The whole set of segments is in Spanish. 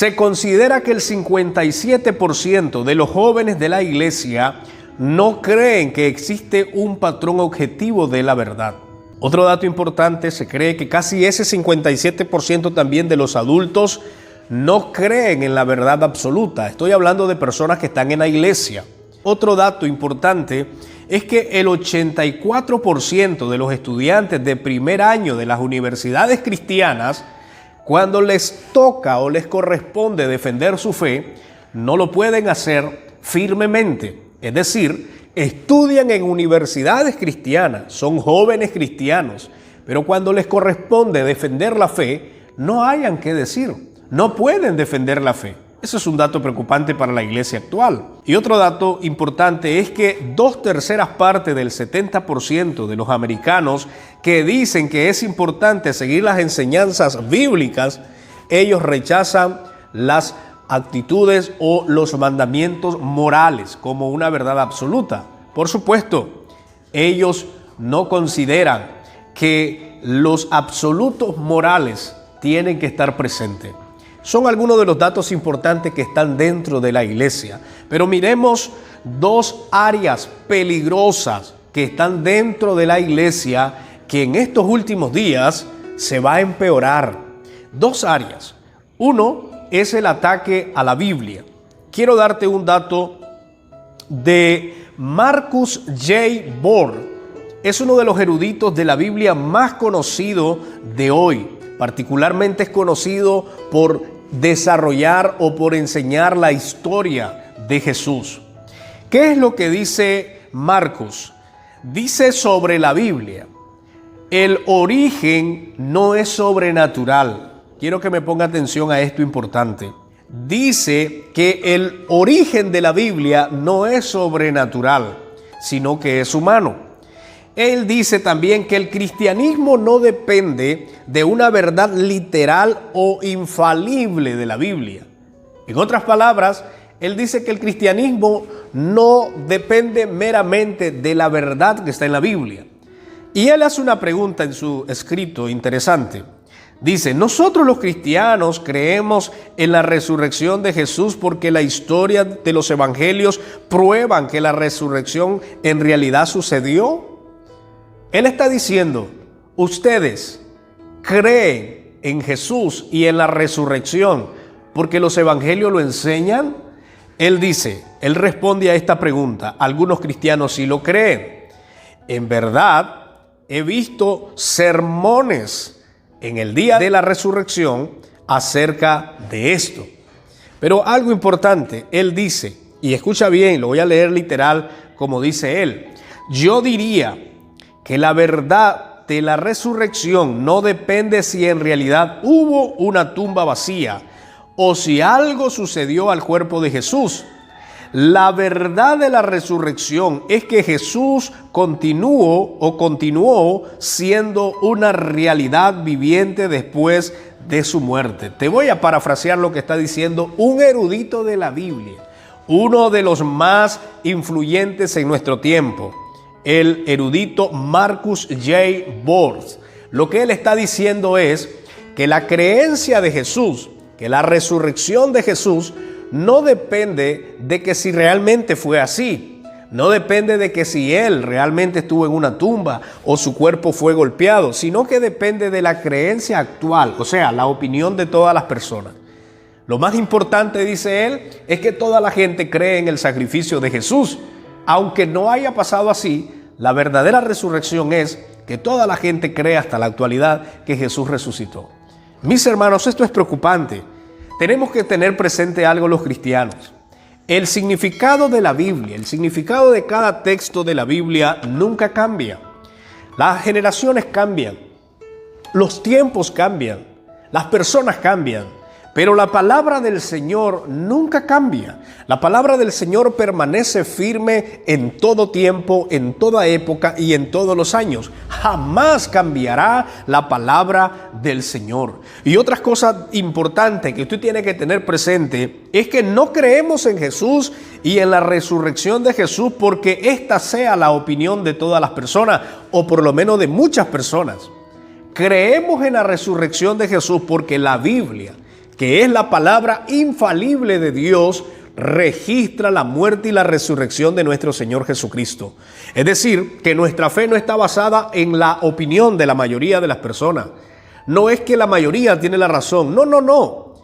Se considera que el 57% de los jóvenes de la iglesia no creen que existe un patrón objetivo de la verdad. Otro dato importante, se cree que casi ese 57% también de los adultos no creen en la verdad absoluta. Estoy hablando de personas que están en la iglesia. Otro dato importante es que el 84% de los estudiantes de primer año de las universidades cristianas, cuando les toca o les corresponde defender su fe, no lo pueden hacer firmemente. Es decir, estudian en universidades cristianas, son jóvenes cristianos, pero cuando les corresponde defender la fe, no hayan qué decir, no pueden defender la fe. Eso es un dato preocupante para la iglesia actual. Y otro dato importante es que 2/3 partes del 70% de los americanos que dicen que es importante seguir las enseñanzas bíblicas, ellos rechazan las actitudes o los mandamientos morales como una verdad absoluta. Por supuesto, ellos no consideran que los absolutos morales tienen que estar presentes. Son algunos de los datos importantes que están dentro de la iglesia. Pero miremos dos áreas peligrosas que están dentro de la iglesia que en estos últimos días se va a empeorar. Dos áreas. Uno es el ataque a la Biblia. Quiero darte un dato de Marcus J. Bohr. Es uno de los eruditos de la Biblia más conocido de hoy. Particularmente es conocido por desarrollar o por enseñar la historia de Jesús. ¿Qué es lo que dice Marcus? Dice sobre la Biblia: el origen no es sobrenatural. Quiero que me ponga atención a esto importante. Dice que el origen de la Biblia no es sobrenatural, sino que es humano. Él dice también que el cristianismo no depende de una verdad literal o infalible de la Biblia. En otras palabras, él dice que el cristianismo no depende meramente de la verdad que está en la Biblia. Y él hace una pregunta en su escrito interesante. Dice: nosotros los cristianos creemos en la resurrección de Jesús porque la historia de los evangelios prueban que la resurrección en realidad sucedió. Él está diciendo: ustedes creen en Jesús y en la resurrección porque los evangelios lo enseñan. Él responde a esta pregunta: algunos cristianos sí lo creen. En verdad, he visto sermones en el día de la resurrección acerca de esto. Pero algo importante, él dice, y escucha bien, lo voy a leer literal como dice él: yo diría que la verdad de la resurrección no depende si en realidad hubo una tumba vacía o si algo sucedió al cuerpo de Jesús. La verdad de la resurrección es que Jesús continuó siendo una realidad viviente después de su muerte. Te voy a parafrasear lo que está diciendo un erudito de la Biblia, uno de los más influyentes en nuestro tiempo, el erudito Marcus J. Bohr. Lo que él está diciendo es que la creencia de Jesús, que la resurrección de Jesús, no depende de que si realmente fue así, no depende de que si él realmente estuvo en una tumba o su cuerpo fue golpeado, sino que depende de la creencia actual, o sea, la opinión de todas las personas. Lo más importante, dice él, es que toda la gente cree en el sacrificio de Jesús. Aunque no haya pasado así, la verdadera resurrección es que toda la gente cree hasta la actualidad que Jesús resucitó. Mis hermanos, esto es preocupante. Tenemos que tener presente algo los cristianos. El significado de la Biblia, el significado de cada texto de la Biblia nunca cambia. Las generaciones cambian, los tiempos cambian, las personas cambian, pero la palabra del Señor nunca cambia. La palabra del Señor permanece firme en todo tiempo, en toda época y en todos los años. Jamás cambiará la palabra del Señor. Y otra cosa importante que usted tiene que tener presente es que no creemos en Jesús y en la resurrección de Jesús porque esta sea la opinión de todas las personas, o por lo menos de muchas personas. Creemos en la resurrección de Jesús porque la Biblia, que es la palabra infalible de Dios, registra la muerte y la resurrección de nuestro Señor Jesucristo. Es decir, que nuestra fe no está basada en la opinión de la mayoría de las personas. No es que la mayoría tiene la razón. No.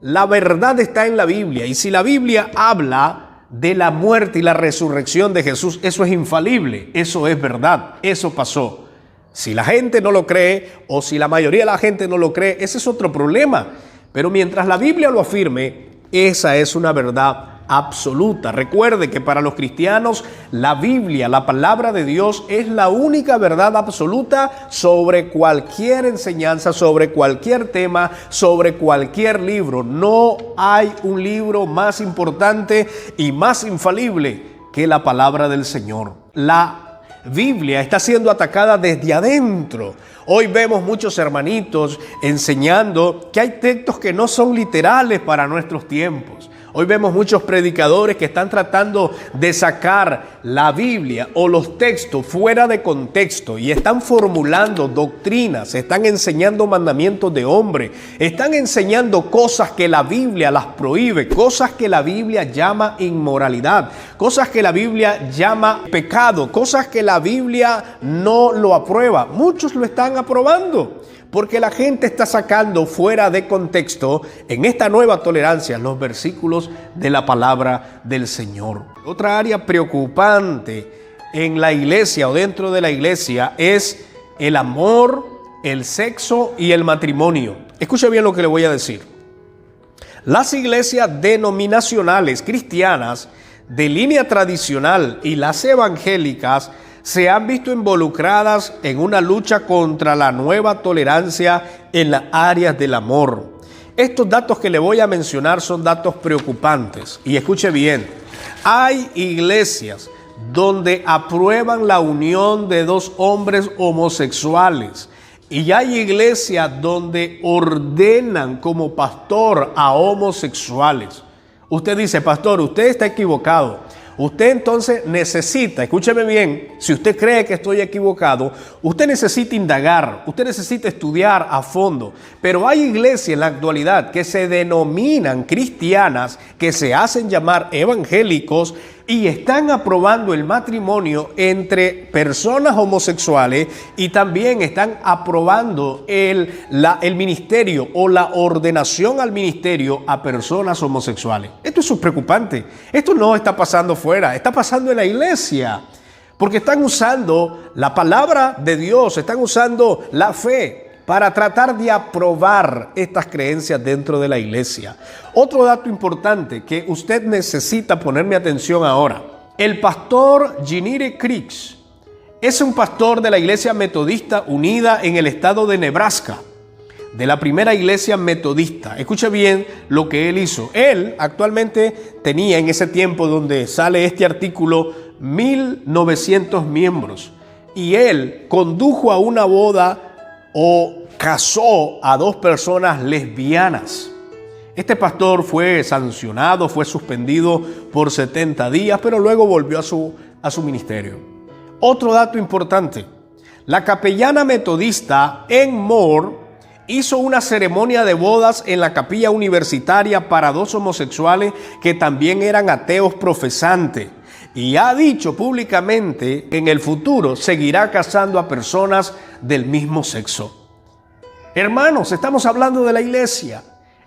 La verdad está en la Biblia. Y si la Biblia habla de la muerte y la resurrección de Jesús, eso es infalible. Eso es verdad. Eso pasó. Si la gente no lo cree o si la mayoría de la gente no lo cree, ese es otro problema. Pero mientras la Biblia lo afirme, esa es una verdad absoluta. Recuerde que para los cristianos la Biblia, la palabra de Dios, es la única verdad absoluta sobre cualquier enseñanza, sobre cualquier tema, sobre cualquier libro. No hay un libro más importante y más infalible que la palabra del Señor. La Biblia está siendo atacada desde adentro. Hoy vemos muchos hermanitos enseñando que hay textos que no son literales para nuestros tiempos. Hoy vemos muchos predicadores que están tratando de sacar la Biblia o los textos fuera de contexto y están formulando doctrinas, están enseñando mandamientos de hombre, están enseñando cosas que la Biblia las prohíbe, cosas que la Biblia llama inmoralidad, cosas que la Biblia llama pecado, cosas que la Biblia no lo aprueba. Muchos lo están aprobando, porque la gente está sacando fuera de contexto en esta nueva tolerancia los versículos de la palabra del Señor. Otra área preocupante en la iglesia o dentro de la iglesia es el amor, el sexo y el matrimonio. Escuche bien lo que le voy a decir. Las iglesias denominacionales cristianas de línea tradicional y las evangélicas se han visto involucradas en una lucha contra la nueva tolerancia en las áreas del amor. Estos datos que le voy a mencionar son datos preocupantes. Y escuche bien, hay iglesias donde aprueban la unión de dos hombres homosexuales. Y hay iglesias donde ordenan como pastor a homosexuales. Usted dice, pastor, usted está equivocado. Usted entonces necesita, escúcheme bien, si usted cree que estoy equivocado, usted necesita indagar, usted necesita estudiar a fondo. Pero hay iglesias en la actualidad que se denominan cristianas, que se hacen llamar evangélicos y están aprobando el matrimonio entre personas homosexuales y también están aprobando el ministerio o la ordenación al ministerio a personas homosexuales. Esto es preocupante. Esto no está pasando fuera, está pasando en la iglesia. Porque están usando la palabra de Dios, están usando la fe para tratar de aprobar estas creencias dentro de la iglesia. Otro dato importante que usted necesita ponerme atención ahora. El pastor Ginny Cricks es un pastor de la Iglesia Metodista Unida en el estado de Nebraska, de la primera iglesia metodista. Escuche bien lo que él hizo. Él actualmente tenía en ese tiempo donde sale este artículo 1,900 miembros y él condujo a una boda o casó a dos personas lesbianas. Este pastor fue sancionado, fue suspendido por 70 días, pero luego volvió a su ministerio. Otro dato importante, la capellana metodista Ann Moore hizo una ceremonia de bodas en la capilla universitaria para dos homosexuales que también eran ateos profesantes. Y ha dicho públicamente que en el futuro seguirá casando a personas del mismo sexo. Hermanos, estamos hablando de la iglesia.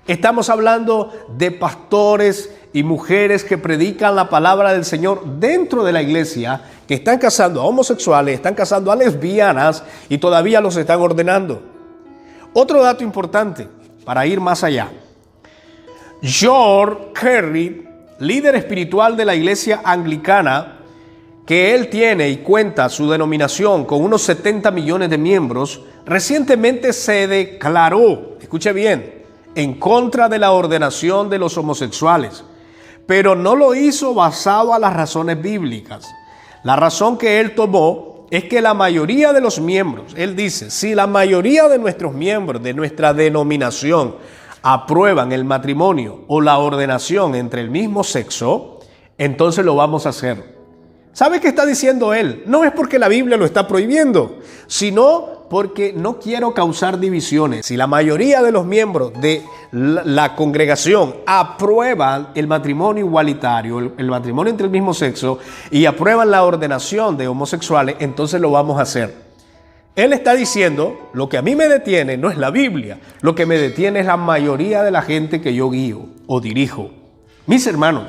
Estamos hablando de pastores y mujeres que predican la palabra del Señor dentro de la iglesia, que están casando a homosexuales, están casando a lesbianas y todavía los están ordenando. Otro dato importante para ir más allá. George Kerry, líder espiritual de la iglesia anglicana, que él tiene y cuenta su denominación con unos 70 millones de miembros, recientemente se declaró, escuche bien, en contra de la ordenación de los homosexuales, pero no lo hizo basado a las razones bíblicas. La razón que él tomó es que la mayoría de los miembros, él dice, si la mayoría de nuestros miembros de nuestra denominación aprueban el matrimonio o la ordenación entre el mismo sexo, entonces lo vamos a hacer. ¿Sabe qué está diciendo él? No es porque la Biblia lo está prohibiendo, sino porque no quiero causar divisiones. Si la mayoría de los miembros de la congregación aprueban el matrimonio igualitario, el matrimonio entre el mismo sexo, y aprueban la ordenación de homosexuales, entonces lo vamos a hacer. Él está diciendo, lo que a mí me detiene no es la Biblia, lo que me detiene es la mayoría de la gente que yo guío o dirijo. Mis hermanos,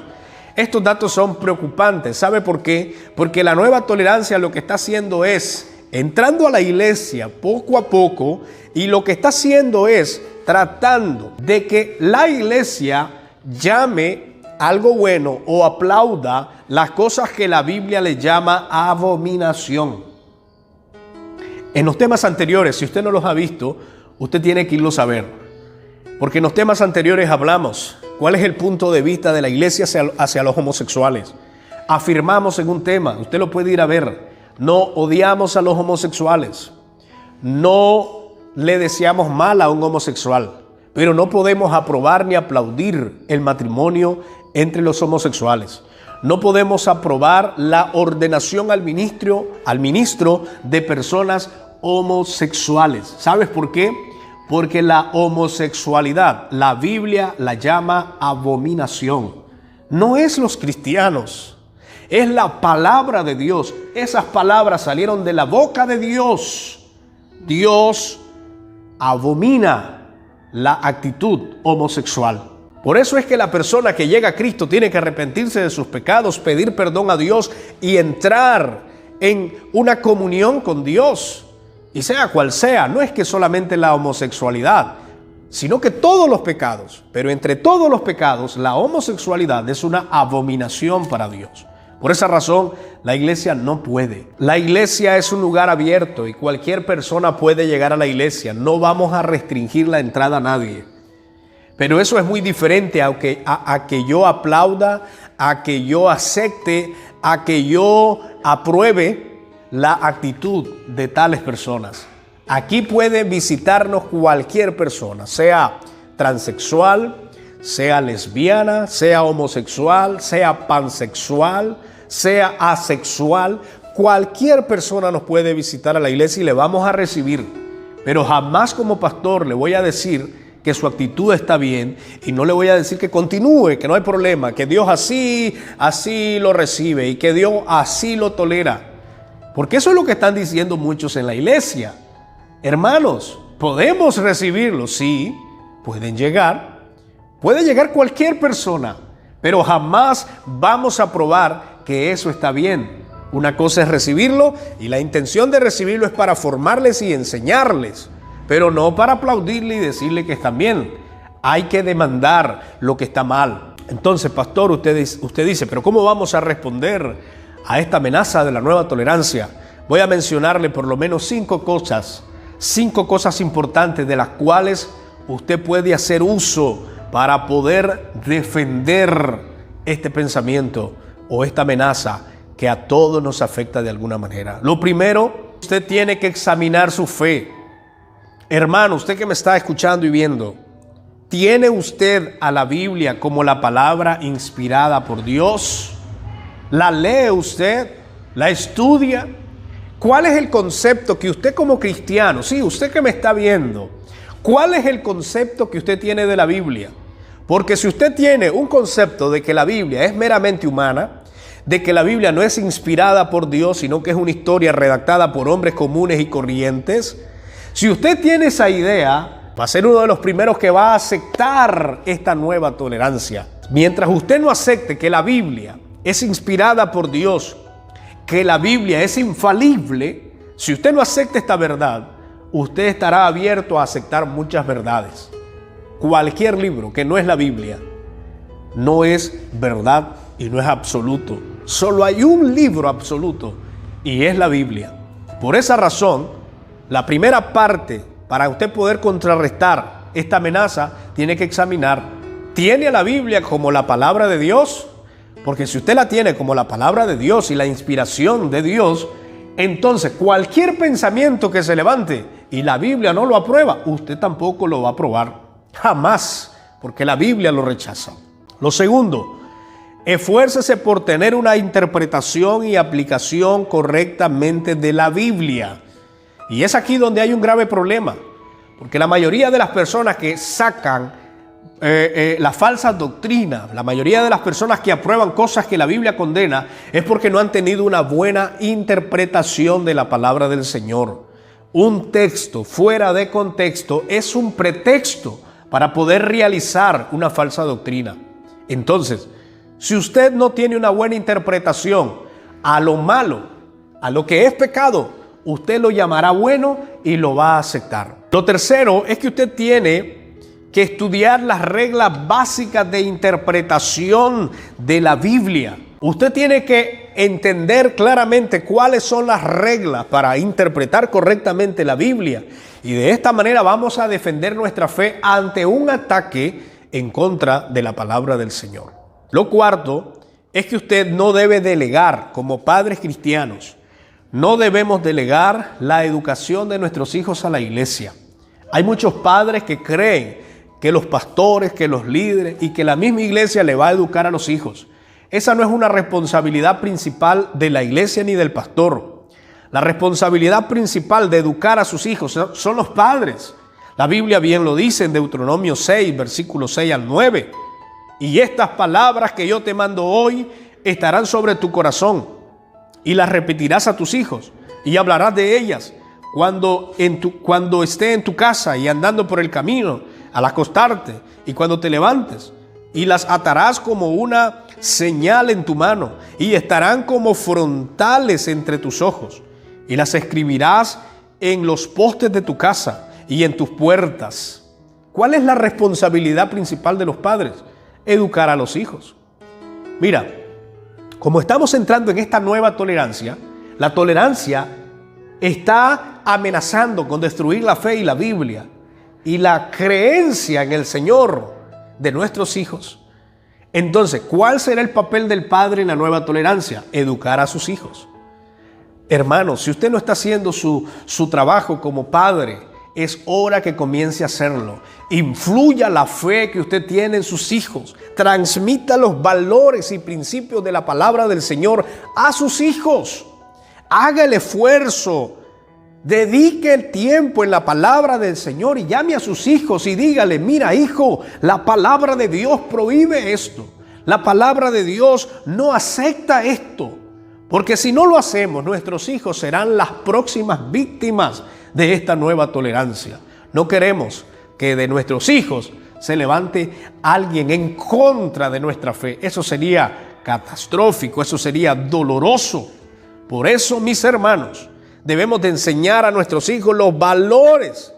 estos datos son preocupantes. ¿Sabe por qué? Porque la nueva tolerancia lo que está haciendo es entrando a la iglesia poco a poco, y lo que está haciendo es tratando de que la iglesia llame algo bueno o aplauda las cosas que la Biblia le llama abominación. En los temas anteriores, si usted no los ha visto, usted tiene que irlos a ver. Porque en los temas anteriores hablamos cuál es el punto de vista de la iglesia hacia los homosexuales. Afirmamos en un tema, usted lo puede ir a ver. No odiamos a los homosexuales. No le deseamos mal a un homosexual. Pero no podemos aprobar ni aplaudir el matrimonio entre los homosexuales. No podemos aprobar la ordenación al ministro de personas homosexuales. ¿Sabes por qué? Porque la homosexualidad, la Biblia la llama abominación. No es los cristianos, es la palabra de Dios. Esas palabras salieron de la boca de Dios. Dios abomina la actitud homosexual. Por eso es que la persona que llega a Cristo tiene que arrepentirse de sus pecados, pedir perdón a Dios y entrar en una comunión con Dios. Y sea cual sea, no es que solamente la homosexualidad, sino que todos los pecados. Pero entre todos los pecados, la homosexualidad es una abominación para Dios. Por esa razón, la iglesia no puede. La iglesia es un lugar abierto y cualquier persona puede llegar a la iglesia. No vamos a restringir la entrada a nadie. Pero eso es muy diferente a que yo aplauda, a que yo acepte, a que yo apruebe la actitud de tales personas. Aquí puede visitarnos cualquier persona, sea transexual, sea lesbiana, sea homosexual, sea pansexual, sea asexual. Cualquier persona nos puede visitar a la iglesia y le vamos a recibir. Pero jamás como pastor le voy a decir que su actitud está bien y no le voy a decir que continúe, que no hay problema, que Dios así lo recibe y que Dios así lo tolera. Porque eso es lo que están diciendo muchos en la iglesia. Hermanos, podemos recibirlo, sí, puede llegar cualquier persona, pero jamás vamos a probar que eso está bien. Una cosa es recibirlo y la intención de recibirlo es para formarles y enseñarles, pero no para aplaudirle y decirle que están bien. Hay que demandar lo que está mal. Entonces, pastor, usted dice, pero ¿cómo vamos a responder a esta amenaza de la nueva tolerancia? Voy a mencionarle por lo menos 5 cosas importantes de las cuales usted puede hacer uso para poder defender este pensamiento o esta amenaza que a todos nos afecta de alguna manera. Lo primero, usted tiene que examinar su fe. Hermano, usted que me está escuchando y viendo, ¿tiene usted a la Biblia como la palabra inspirada por Dios? ¿La lee usted? ¿La estudia? ¿Cuál es el concepto que usted como cristiano, sí, usted que me está viendo, cuál es el concepto que usted tiene de la Biblia? Porque si usted tiene un concepto de que la Biblia es meramente humana, de que la Biblia no es inspirada por Dios, sino que es una historia redactada por hombres comunes y corrientes, si usted tiene esa idea, va a ser uno de los primeros que va a aceptar esta nueva tolerancia. Mientras usted no acepte que la Biblia es inspirada por Dios, que la Biblia es infalible, si usted no acepta esta verdad, usted estará abierto a aceptar muchas verdades. Cualquier libro que no es la Biblia no es verdad y no es absoluto. Solo hay un libro absoluto y es la Biblia. Por esa razón, la primera parte para usted poder contrarrestar esta amenaza tiene que examinar, ¿tiene a la Biblia como la palabra de Dios? Porque si usted la tiene como la palabra de Dios y la inspiración de Dios, entonces cualquier pensamiento que se levante y la Biblia no lo aprueba, usted tampoco lo va a aprobar. Jamás, porque la Biblia lo rechaza. Lo segundo, esfuércese por tener una interpretación y aplicación correctamente de la Biblia. Y es aquí donde hay un grave problema, porque la mayoría de las personas que sacan la falsa doctrina, la mayoría de las personas que aprueban cosas que la Biblia condena, es porque no han tenido una buena interpretación de la palabra del Señor. Un texto fuera de contexto es un pretexto para poder realizar una falsa doctrina. Entonces, si usted no tiene una buena interpretación a lo malo, a lo que es pecado, usted lo llamará bueno y lo va a aceptar. Lo tercero es que usted tiene que estudiar las reglas básicas de interpretación de la Biblia. Usted tiene que entender claramente cuáles son las reglas para interpretar correctamente la Biblia. Y de esta manera vamos a defender nuestra fe ante un ataque en contra de la palabra del Señor. Lo cuarto es que usted no debe delegar, como padres cristianos, no debemos delegar la educación de nuestros hijos a la iglesia. Hay muchos padres que creen que los pastores, que los líderes y que la misma iglesia le va a educar a los hijos. Esa no es una responsabilidad principal de la iglesia ni del pastor. La responsabilidad principal de educar a sus hijos son los padres. La Biblia bien lo dice en Deuteronomio 6, versículos 6 al 9. Y estas palabras que yo te mando hoy estarán sobre tu corazón y las repetirás a tus hijos y hablarás de ellas cuando esté en tu casa y andando por el camino, al acostarte y cuando te levantes, y las atarás como una señal en tu mano y estarán como frontales entre tus ojos, y las escribirás en los postes de tu casa y en tus puertas. ¿Cuál es la responsabilidad principal de los padres? Educar a los hijos. Mira, como estamos entrando en esta nueva tolerancia, la tolerancia está amenazando con destruir la fe y la Biblia y la creencia en el Señor de nuestros hijos. Entonces, ¿cuál será el papel del padre en la nueva tolerancia? Educar a sus hijos. Hermano, si usted no está haciendo su trabajo como padre, es hora que comience a hacerlo. Influya la fe que usted tiene en sus hijos. Transmita los valores y principios de la palabra del Señor a sus hijos. Haga el esfuerzo. Dedique el tiempo en la palabra del Señor y llame a sus hijos y dígale: mira, hijo, la palabra de Dios prohíbe esto. La palabra de Dios no acepta esto. Porque si no lo hacemos, nuestros hijos serán las próximas víctimas de esta nueva tolerancia. No queremos que de nuestros hijos se levante alguien en contra de nuestra fe. Eso sería catastrófico, eso sería doloroso. Por eso, mis hermanos, debemos de enseñar a nuestros hijos los valores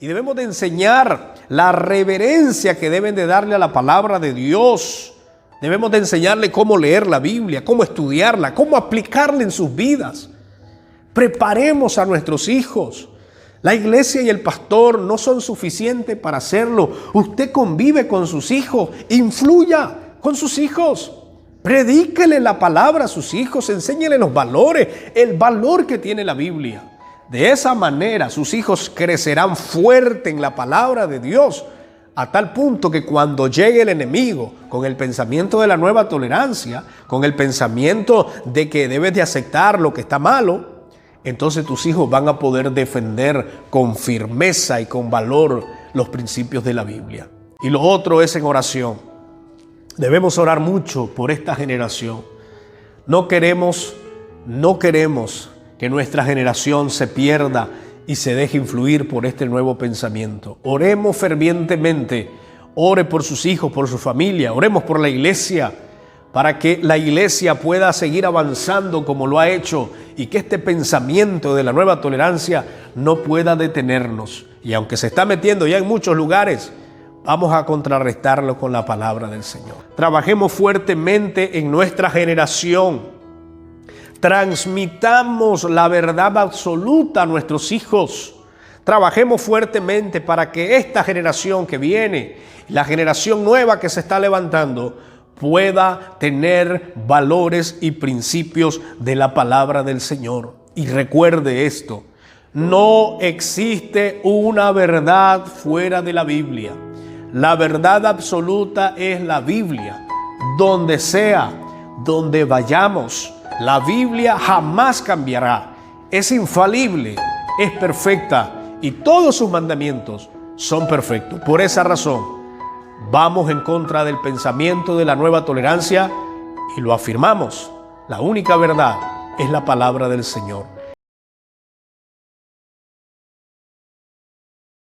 y debemos de enseñar la reverencia que deben de darle a la palabra de Dios. Debemos de enseñarle cómo leer la Biblia, cómo estudiarla, cómo aplicarla en sus vidas. Preparemos a nuestros hijos. La iglesia y el pastor no son suficientes para hacerlo. Usted convive con sus hijos, influya con sus hijos. Predíquele la palabra a sus hijos, enséñele los valores, el valor que tiene la Biblia. De esa manera sus hijos crecerán fuerte en la palabra de Dios, a tal punto que cuando llegue el enemigo con el pensamiento de la nueva tolerancia, con el pensamiento de que debes de aceptar lo que está malo, entonces tus hijos van a poder defender con firmeza y con valor los principios de la Biblia. Y lo otro es en oración. Debemos orar mucho por esta generación. No queremos que nuestra generación se pierda y se deje influir por este nuevo pensamiento. Oremos fervientemente. Ore por sus hijos, por su familia. Oremos por la iglesia, para que la iglesia pueda seguir avanzando como lo ha hecho y que este pensamiento de la nueva tolerancia no pueda detenernos. Y aunque se está metiendo ya en muchos lugares, vamos a contrarrestarlo con la palabra del Señor. Trabajemos fuertemente en nuestra generación. Transmitamos la verdad absoluta a nuestros hijos. Trabajemos fuertemente para que esta generación que viene, la generación nueva que se está levantando, pueda tener valores y principios de la palabra del Señor. Y recuerde esto: no existe una verdad fuera de la Biblia. La verdad absoluta es la Biblia. Donde sea, donde vayamos, la Biblia jamás cambiará. Es infalible. es perfecta y todos sus mandamientos son perfectos. Por esa razón, vamos en contra del pensamiento de la nueva tolerancia y lo afirmamos. La única verdad es la palabra del Señor.